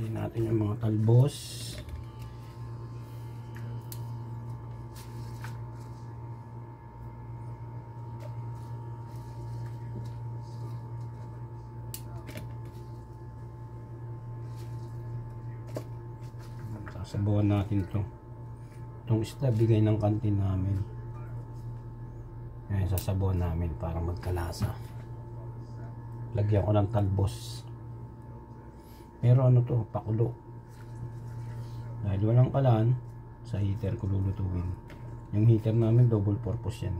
Tanggalin natin yung mga talbos. Sasabawan natin to. Itong isda bigay ng kantin namin. Ngayon sasabawan namin para magkalasa. Lagyan ko ng talbos. Pero ano to, pakulo. Dahil walang kalan, sa heater ko lulutuin. Yung heater namin double purpose yan.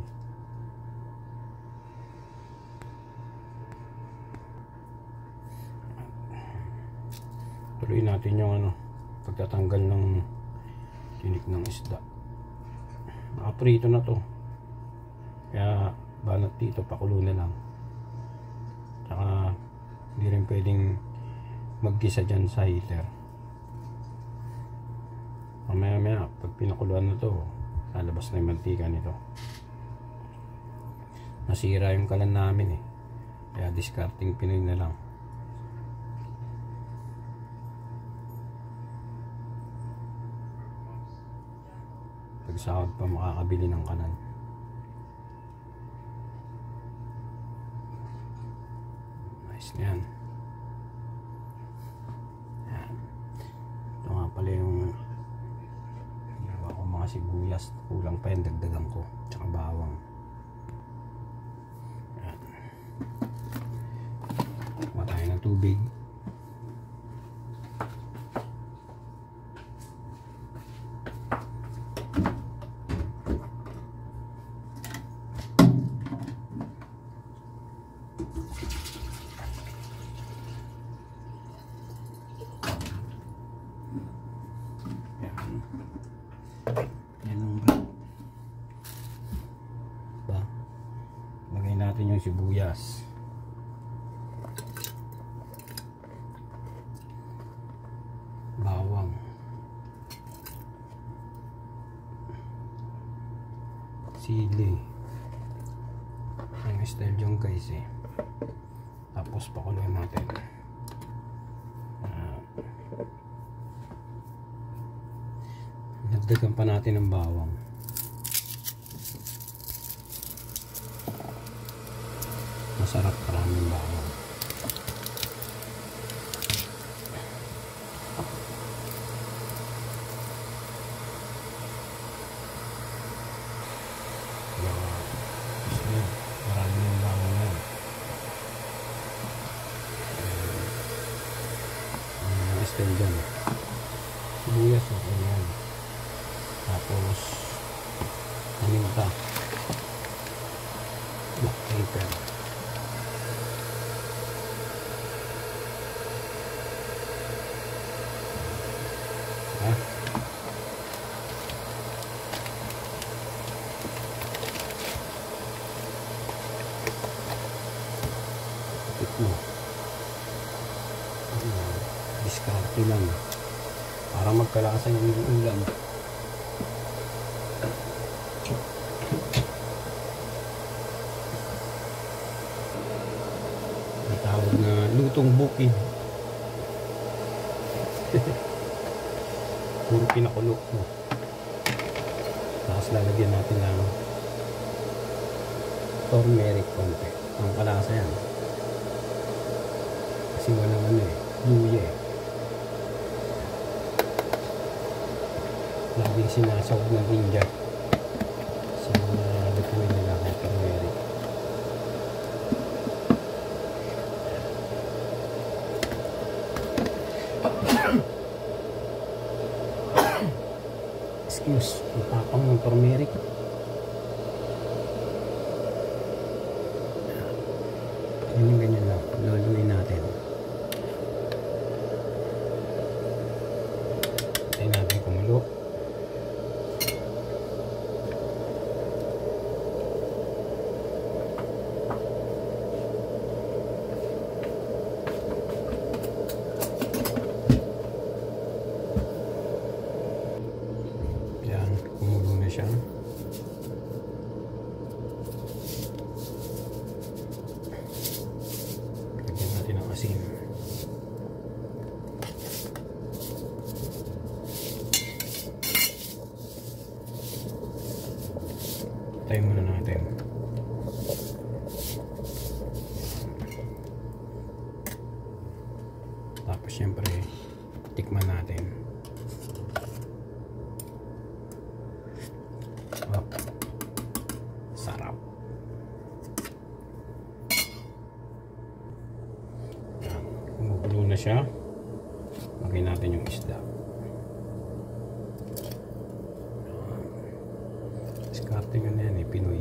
Tuloy natin yung ano, pagtatanggal ng tinik ng isda. Nakaprito na to, kaya banat dito, pakulo na lang. Tsaka hindi rin pwedeng maggisa dyan sa heater. Mamaya maya pag pinakuluan na to, lalabas na yung mantika nito. Nasira yung kalan namin eh, kaya discarding Pinoy na lang. Pagsahod pa makakabili ng kanan. Nice na yan. Yan. Ito nga pala yung ginawa ko mga sibuyas. Kulang pa yan, dagdagan ko. Tsaka bawang. Yan. Kuha tayo ng tubig. Lagay natin yung sibuyas. Bawang. Sili. Ang style yung guys eh. Tapos pakuluin natin. Dagdagan pa natin ng bawang. Masarap, maraming bawang. Maraming yung bawang na yan. Ang style dyan. Sibuyas o yan. Tapos paminta, black pepper, diskarte lang para magkalasa yung ulam. Tawag na lutong bukid. Puro pinakulo mo. Tapos lalagyan natin ng turmeric konti. Ang kalasa yan. Kasi walang ano eh, luya eh. Laging sinasawag ng ginger sa mga lutuin nila ng turmeric. Excuse, matapang ng turmeric. Ganyan lang, luluin natin. Tayo natin kumulo. Siya. Lagyan natin ng asin. Patayin muna natin. Tapos syempre tikman natin. Oh, sarap. Yan. Kumukulo na siya. Lagyan natin yung isda. Diskarte nga na yan eh, Pinoy.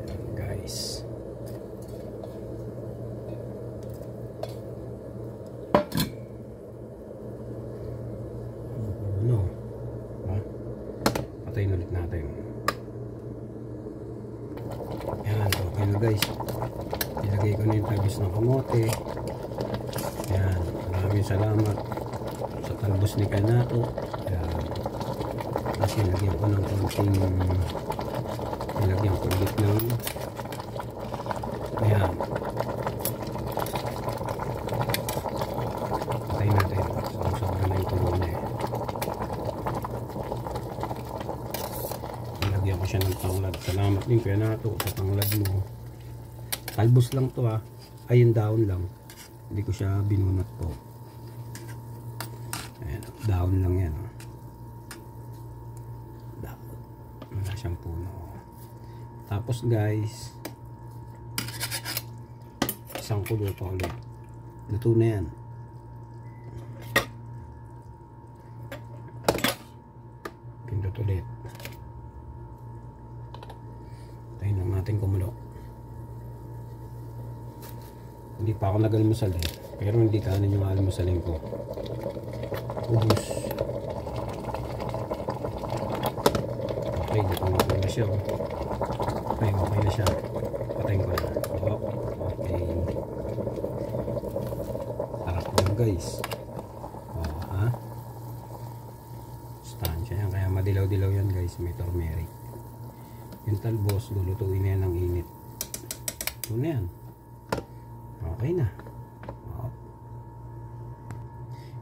Yan guys. Ano? Patayin ulit natin. Yan, okay na guys. Ilagay ko na yung talbos ng kamote. Yan, maraming salamat sa talbos ni Kanato. Yan, kasi lagyan ko ng konting, nilagyan ko ulit ng, ayan, patayin natin. Sobra na yung tuloy na eh. Nilagyan ko siya ng tanglad. Salamat din Kanato sa tanglad mo. Talbos lang to ha, ay yung daon lang, hindi ko siya binunot po. Ayan, daon lang yan oh. Daon, wala siyang puno. Tapos guys, isang kulo pa ulit, luto na yan. Pindot ulit, tayo lang natin kumulo. Hindi pa ako nag-almusal eh. Pero hindi kanin yung almusalin ko. Ubus. Okay, dito na siya. Okay, okay na siya. Patayin ko na. Okay. Sarap lang guys. Oh, ha? Stansya yan. Kaya madilaw-dilaw yan guys. May turmeric. Yung talbos, lulutuin na yan ng init. Ito na yan. Okay na. Oh.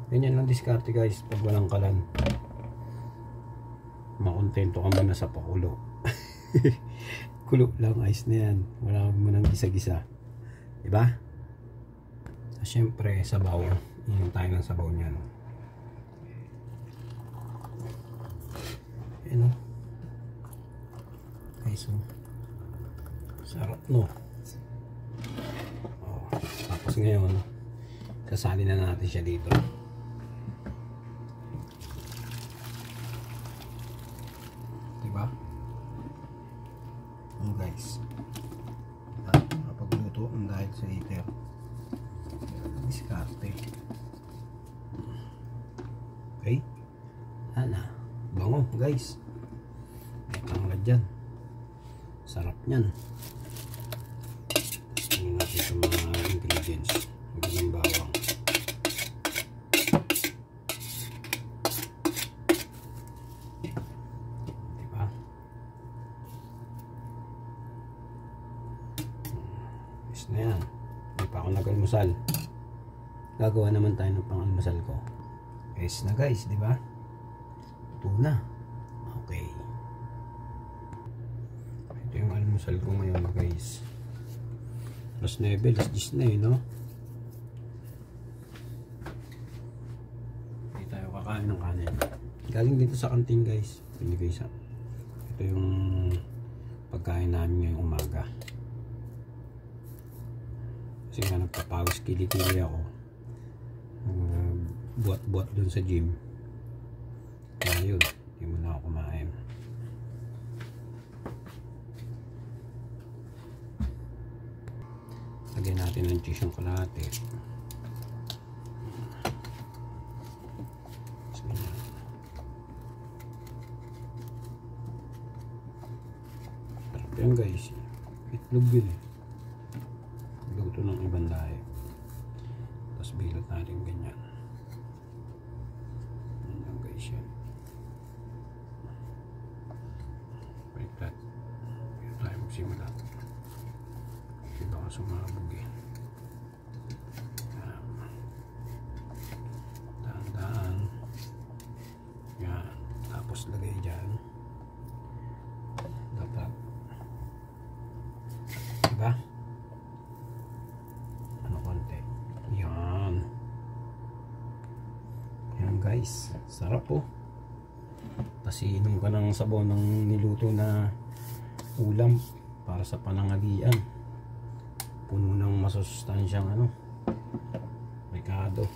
Ganyan lang diskarte guys pag walang kalan. Makontento ka muna sa pakulo. Kulo lang, ayos na yan. Wala mo nang gisa-gisa. Diba? So, syempre sabaw. Inom tayo ng sabaw niyan. Ayan o. Okay, so sarap no. Tapos ngayon kasali na natin siya dito. Diba? Oh guys, kapagluto ang dahil sa heater, diskarte. Okay, ana bango guys, may tanglad dyan, sarap nyan. Tingnan natin sa mga ingredients. Magandang bawang. Diba? Yes na yan. Hindi pa ako nag-almusal. Gagawa naman tayo ng pang-almusal ko. Yes na guys, diba? Ito na. Okay. Ito yung almusal ko ngayon guys. Alas 9, alas 10 na eh, no? Hindi tayo kakain ng kanin. Galing dito sa kantin guys. Binigay sa, ito yung pagkain namin ngayong umaga. Kasi nga nagpapawis kilikili ako. Buat-buat dun sa gym. Kaya yun, hindi mo na ako kumain. Lagyan natin ng cheese yung kalahati. Sarap yan guys. Itlog yun eh. Luto ng ibang lahi. Tapos bilot natin ganyan. Ganyan guys yan. Like that. Kaya tayo magsimula. Baka sumabog eh. ba? Ano konti. Yan. Yan guys. Sarap po. Tapos inom ka ng sabaw ng niluto na ulam para sa panangalian. Puno ng masustansyang ano, rekado.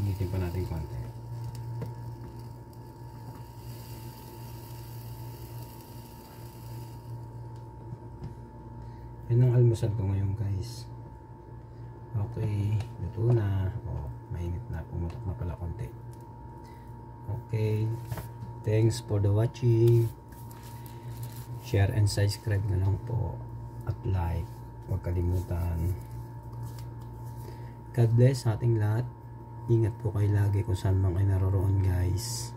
Initin pa natin konti. Yan ang almusal ko ngayon guys. Okay, luto na. Oh, mainit na, pumutok na pala konti. Okay, thanks for the watching. Share and subscribe na lang po at like, huwag kalimutan. God bless sa ating lahat. Ingat po kayo lagi kung saan man kayo naroroon guys.